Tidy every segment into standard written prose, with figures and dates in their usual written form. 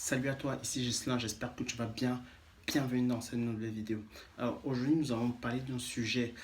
Salut à toi, ici Gislain, j'espère que tu vas bien. Bienvenue dans cette nouvelle vidéo. Alors aujourd'hui, nous allons parler d'un sujet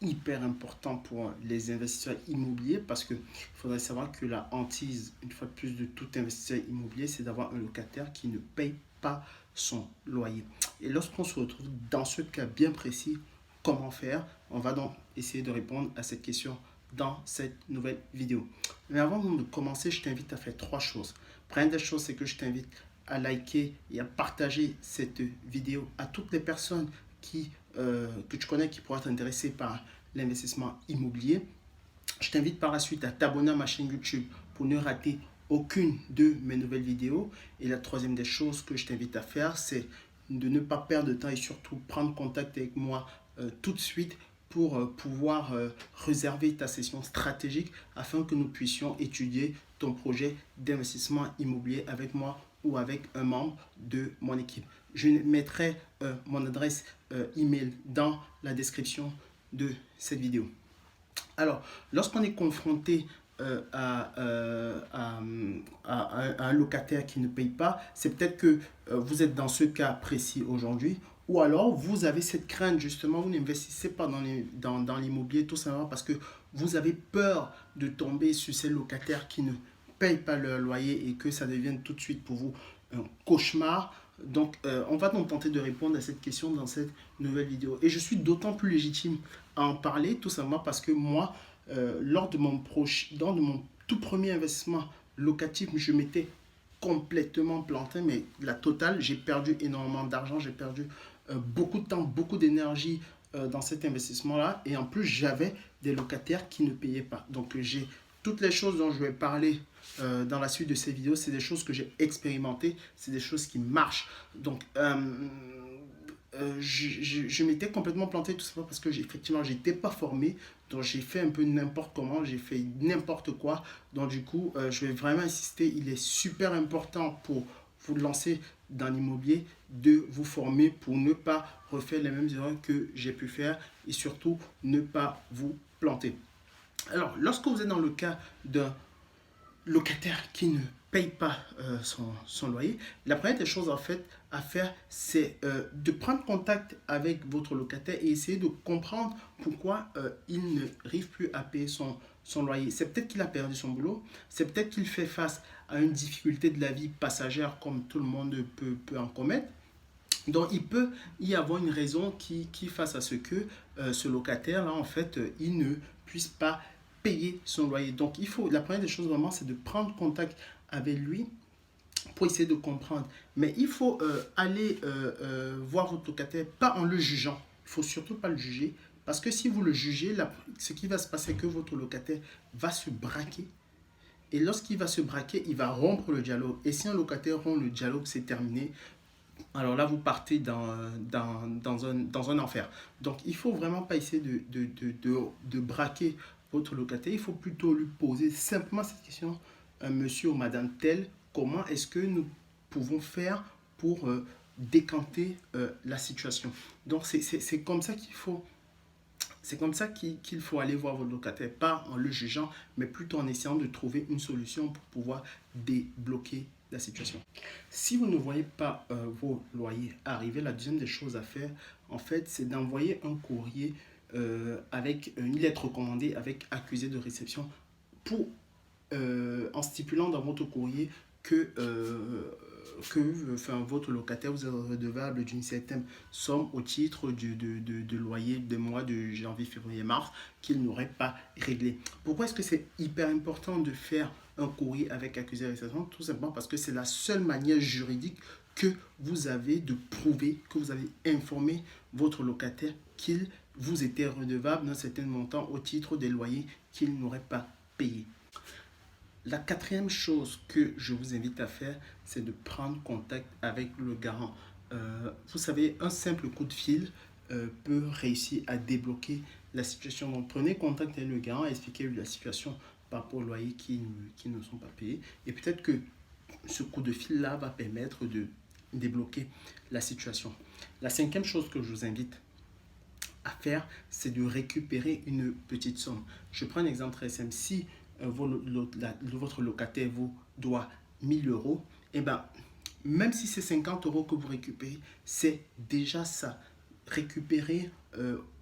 hyper important pour les investisseurs immobiliers parce qu'il faudrait savoir que la hantise, une fois de plus, de tout investisseur immobilier, c'est d'avoir un locataire qui ne paye pas son loyer. Et lorsqu'on se retrouve dans ce cas bien précis, comment faire? On va donc essayer de répondre à cette question dans cette nouvelle vidéo. Mais avant de commencer, je t'invite à faire trois choses. Première des choses, c'est que je t'invite à liker et à partager cette vidéo à toutes les personnes que tu connais qui pourraient être intéressées par l'investissement immobilier. Je t'invite par la suite à t'abonner à ma chaîne YouTube pour ne rater aucune de mes nouvelles vidéos. Et la troisième des choses que je t'invite à faire, c'est de ne pas perdre de temps et surtout prendre contact avec moi tout de suite pour pouvoir réserver ta session stratégique afin que nous puissions étudier ton projet d'investissement immobilier avec moi ou avec un membre de mon équipe. Je mettrai mon adresse email dans la description de cette vidéo. Alors, lorsqu'on est confronté à un locataire qui ne paye pas, c'est peut-être que vous êtes dans ce cas précis aujourd'hui, ou alors vous avez cette crainte justement, vous n'investissez pas dans l'immobilier tout simplement parce que vous avez peur de tomber sur ces locataires qui ne payent pas leur loyer et que ça devienne tout de suite pour vous un cauchemar. Donc, on va donc tenter de répondre à cette question dans cette nouvelle vidéo. Et je suis d'autant plus légitime à en parler, tout simplement parce que moi, lors de mon tout premier investissement locatif, je m'étais complètement planté, mais la totale, j'ai perdu énormément d'argent, j'ai perdu beaucoup de temps, beaucoup d'énergie dans cet investissement-là. Et en plus, j'avais des locataires qui ne payaient pas. Donc, j'ai toutes les choses dont je vais parler dans la suite de ces vidéos, c'est des choses que j'ai expérimentées, c'est des choses qui marchent. Donc, je m'étais complètement planté tout simplement parce que effectivement, j'étais pas formé. Donc, j'ai fait un peu n'importe comment, j'ai fait n'importe quoi. Donc, du coup, je vais vraiment insister. Il est super important pour vous lancer dans l'immobilier de vous former pour ne pas refaire les mêmes erreurs que j'ai pu faire et surtout ne pas vous planter. Alors, lorsque vous êtes dans le cas d'un locataire qui ne paye pas son loyer, la première des choses en fait à faire, c'est de prendre contact avec votre locataire et essayer de comprendre pourquoi il ne arrive plus à payer son loyer. C'est peut-être qu'il a perdu son boulot, c'est peut-être qu'il fait face à une difficulté de la vie passagère comme tout le monde peut en commettre. Donc, il peut y avoir une raison qui fasse à ce que ce locataire-là, en fait, il ne puisse pas payer son loyer. Donc, la première des choses vraiment, c'est de prendre contact avec lui pour essayer de comprendre. Mais il faut aller voir votre locataire, pas en le jugeant. Il ne faut surtout pas le juger. Parce que si vous le jugez, ce qui va se passer, c'est que votre locataire va se braquer. Et lorsqu'il va se braquer, il va rompre le dialogue. Et si un locataire rompt le dialogue, c'est terminé. Alors là, vous partez dans un enfer. Donc, il ne faut vraiment pas essayer de braquer votre locataire. Il faut plutôt lui poser simplement cette question, monsieur ou madame tel, comment est-ce que nous pouvons faire pour décanter la situation. Donc, c'est comme ça qu'il faut aller voir votre locataire, pas en le jugeant, mais plutôt en essayant de trouver une solution pour pouvoir débloquer la situation. Si vous ne voyez pas vos loyers arriver, la deuxième des choses à faire, en fait, c'est d'envoyer un courrier avec une lettre recommandée avec accusé de réception pour, en stipulant dans votre courrier que votre locataire vous est redevable d'une certaine somme au titre de loyer des mois de janvier, février, mars qu'il n'aurait pas réglé. Pourquoi est-ce que c'est hyper important de faire un courrier avec accusé de réception? Tout simplement parce que c'est la seule manière juridique que vous avez de prouver que vous avez informé votre locataire qu'il vous était redevable d'un certain montant au titre des loyers qu'il n'aurait pas payé. La quatrième chose que je vous invite à faire, c'est de prendre contact avec le garant. Vous savez, un simple coup de fil peut réussir à débloquer la situation. Donc, prenez contact avec le garant, expliquez-lui la situation par rapport aux loyers qui ne sont pas payés. Et peut-être que ce coup de fil-là va permettre de débloquer la situation. La cinquième chose que je vous invite à faire, c'est de récupérer une petite somme. Je prends un exemple très simple. Si votre locataire vous doit 1000 euros, eh ben, même si c'est 50 euros que vous récupérez, c'est déjà ça. Récupérer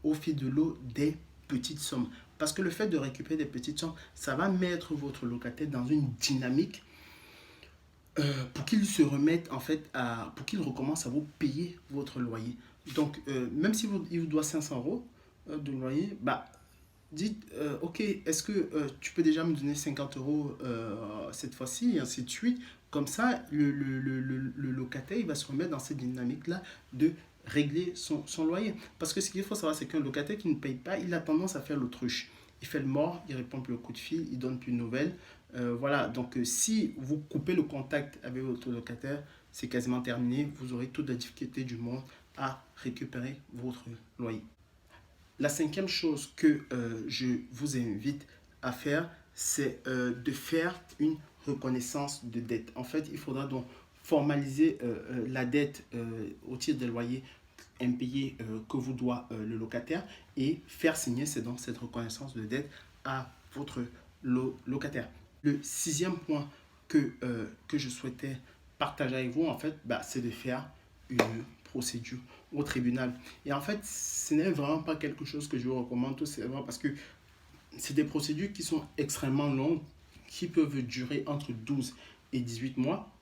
au fil de l'eau des petites sommes. Parce que le fait de récupérer des petites sommes, ça va mettre votre locataire dans une dynamique pour qu'il se remette en fait pour qu'il recommence à vous payer votre loyer. Donc, même si il vous doit 500 euros de loyer, bah, dites, ok, est-ce que tu peux déjà me donner 50 euros cette fois-ci, et ainsi de suite. Comme ça, le locataire, il va se remettre dans cette dynamique-là de régler son loyer. Parce que ce qu'il faut savoir, c'est qu'un locataire qui ne paye pas, il a tendance à faire l'autruche. Il fait le mort, il répond plus au coup de fil, il donne plus de nouvelles. Voilà, donc si vous coupez le contact avec votre locataire, c'est quasiment terminé. Vous aurez toute la difficulté du monde à récupérer votre loyer. La cinquième chose que je vous invite à faire, c'est de faire une reconnaissance de dette. En fait, il faudra donc formaliser la dette au titre des loyers impayés que vous doit le locataire et faire signer donc cette reconnaissance de dette à votre locataire. Le sixième point que je souhaitais partager avec vous, en fait, bah, c'est de faire une procédure au tribunal. Et en fait, ce n'est vraiment pas quelque chose que je vous recommande tout simplement parce que c'est des procédures qui sont extrêmement longues, qui peuvent durer entre 12 et 18 mois.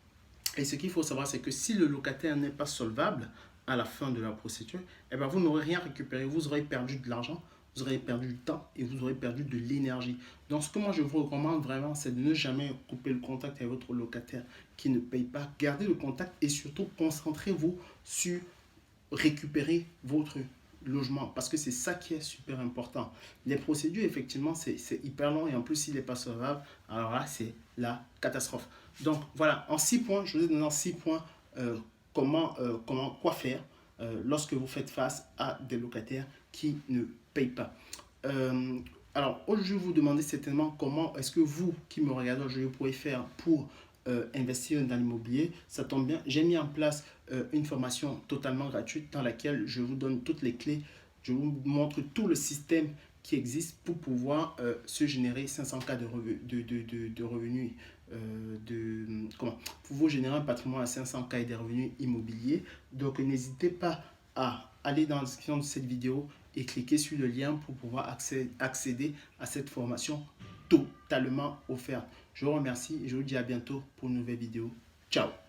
Et ce qu'il faut savoir, c'est que si le locataire n'est pas solvable à la fin de la procédure, eh bien, vous n'aurez rien récupéré. Vous aurez perdu de l'argent, vous aurez perdu du temps et vous aurez perdu de l'énergie. Donc, ce que moi je vous recommande vraiment, c'est de ne jamais couper le contact avec votre locataire qui ne paye pas. Gardez le contact et surtout concentrez-vous sur récupérer votre logement parce que c'est ça qui est super important. Les procédures, effectivement, c'est hyper long et en plus, s'il n'est pas solvable, alors là, c'est la catastrophe. Donc, voilà, en 6 points, je vous ai donné en 6 points quoi faire lorsque vous faites face à des locataires qui ne payent pas. Alors, aujourd'hui, je vais vous demander certainement comment est-ce que vous qui me regardez aujourd'hui pourrez faire pour investir dans l'immobilier. Ça tombe bien, j'ai mis en place une formation totalement gratuite dans laquelle je vous donne toutes les clés, je vous montre tout le système qui existe pour pouvoir se générer 500K de revenus, pour vous générer un patrimoine à 500K et des revenus immobiliers. Donc n'hésitez pas à aller dans la description de cette vidéo et cliquer sur le lien pour pouvoir accéder à cette formation totalement offerte. Je vous remercie et je vous dis à bientôt pour une nouvelle vidéo. Ciao!